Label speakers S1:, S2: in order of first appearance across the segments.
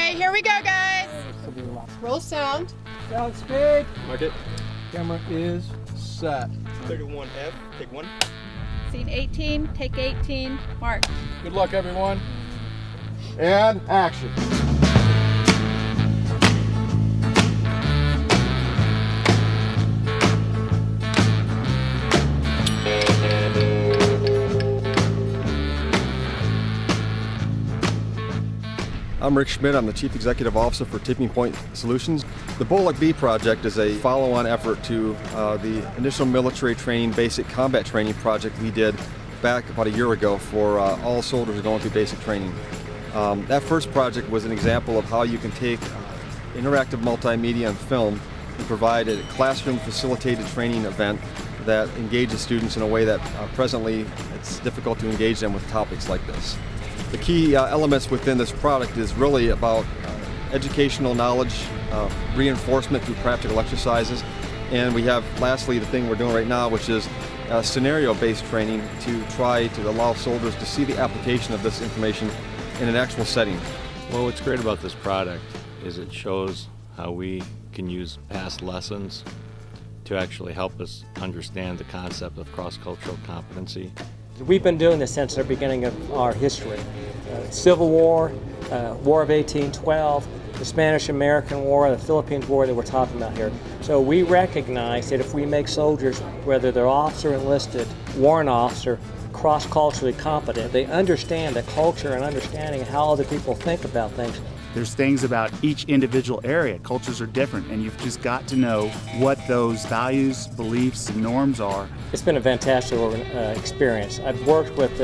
S1: Okay, here we go, guys. Roll sound.
S2: Sound speed.
S3: Mark it.
S2: Camera is set.
S3: 31F, take one.
S1: Scene 18, take 18, mark.
S2: Good luck, everyone. And action.
S4: I'm Rick Schmidt. I'm the Chief Executive Officer for Tipping Point Solutions. The Bullock Bee project is a follow-on effort to the initial military training, basic combat training project we did back about a year ago for all soldiers going through basic training. That first project was an example of how you can take interactive multimedia and film and provide a classroom facilitated training event that engages students in a way that presently it's difficult to engage them with topics like this. The key elements within this product is really about educational knowledge, reinforcement through practical exercises, and we have lastly the thing we're doing right now, which is scenario-based training to try to allow soldiers to see the application of this information in an actual setting.
S5: Well, what's great about this product is it shows how we can use past lessons to actually help us understand the concept of cross-cultural competency.
S6: We've been doing this since the beginning of our history. Civil War, War of 1812, the Spanish-American War, the Philippines War that we're talking about here. So we recognize that if we make soldiers, whether they're officer enlisted, warrant officer, cross-culturally competent, they understand the culture and understanding how other people think about things.
S7: There's things about each individual area. Cultures are different, and you've just got to know what those values, beliefs, and norms are.
S6: It's been a fantastic experience. I've worked with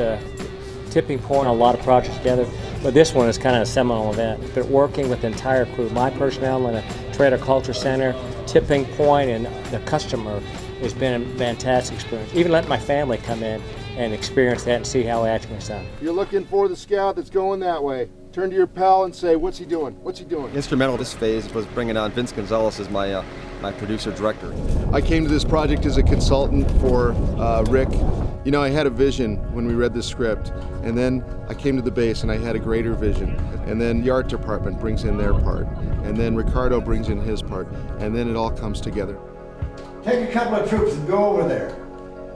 S6: Tipping Point on a lot of projects together, but this one is kind of a seminal event. But working with the entire crew, my personnel in the Trader Culture Center, Tipping Point, and the customer has been a fantastic experience. Even letting my family come in and experience that and see how it actually sounds.
S2: You're looking for the scout that's going that way. Turn to your pal and say, what's he doing? What's he doing?
S4: Instrumental in this phase was bringing on Vince Gonzalez as my producer-director.
S2: I came to this project as a consultant for Rick. You know, I had a vision when we read the script, and then I came to the base and I had a greater vision. And then the art department brings in their part, and then Ricardo brings in his part, and then it all comes together.
S8: Take a couple of troops and go over there.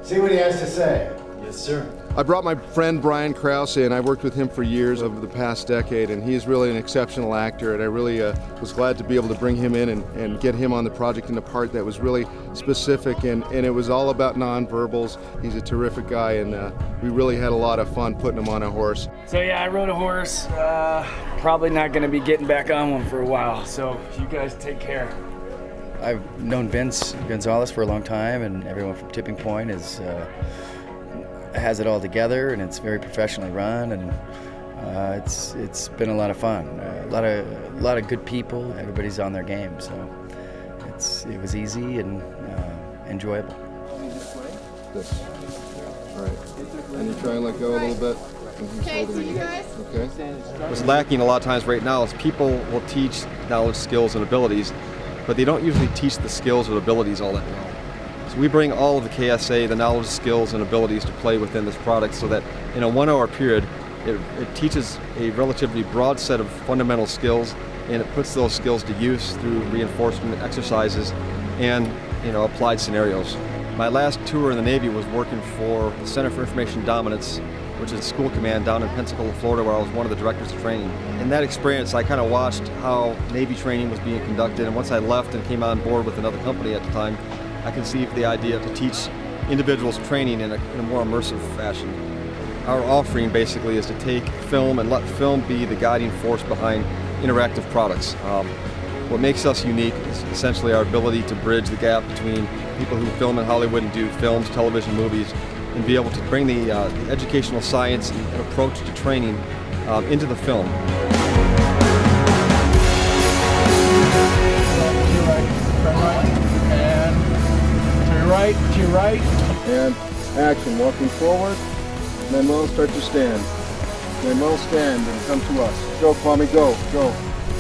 S8: See what he has to say.
S3: Yes, sir.
S2: I brought my friend Brian Krause in. I worked with him for years over the past decade, and he's really an exceptional actor, and I really was glad to be able to bring him in and get him on the project in a part that was really specific, and it was all about nonverbals. He's a terrific guy, and we really had a lot of fun putting him on a horse.
S9: So yeah, I rode a horse. Probably not going to be getting back on one for a while, so you guys take care.
S10: I've known Vince Gonzalez for a long time, and everyone from Tipping Point has it all together, and it's very professionally run, and it's been a lot of fun. A lot of good people. Everybody's on their game, so it was easy and enjoyable.
S2: This. All right. And you try and let go a little bit.
S1: Okay, so you guys.
S2: Okay.
S4: What's lacking a lot of times right now is people will teach knowledge, skills, and abilities, but they don't usually teach the skills or abilities all that well. So we bring all of the KSA, the knowledge, skills, and abilities to play within this product so that in a 1 hour period, it teaches a relatively broad set of fundamental skills, and it puts those skills to use through reinforcement exercises and applied scenarios. My last tour in the Navy was working for the Center for Information Dominance, which is a school command down in Pensacola, Florida, where I was one of the directors of training. In that experience, I kind of watched how Navy training was being conducted, and once I left and came on board with another company at the time, I conceived the idea to teach individuals training in a more immersive fashion. Our offering basically is to take film and let film be the guiding force behind interactive products. What makes us unique is essentially our ability to bridge the gap between people who film in Hollywood and do films, television, movies, and be able to bring the educational science and approach to training into the film.
S2: Right, to your right, and action. Walking forward, Manuel, start to stand. Manuel, stand and come to us. Go, Kwame, go.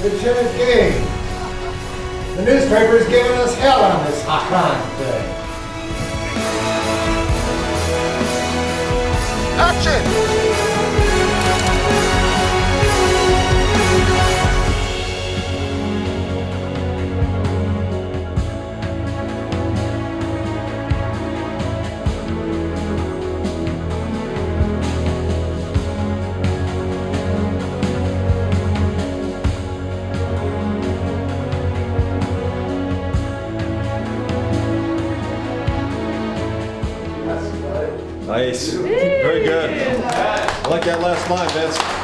S8: Lieutenant Gage, the newspaper's giving us hell on this crime thing.
S2: Action!
S4: Nice. Very good. I like that last line, Vince.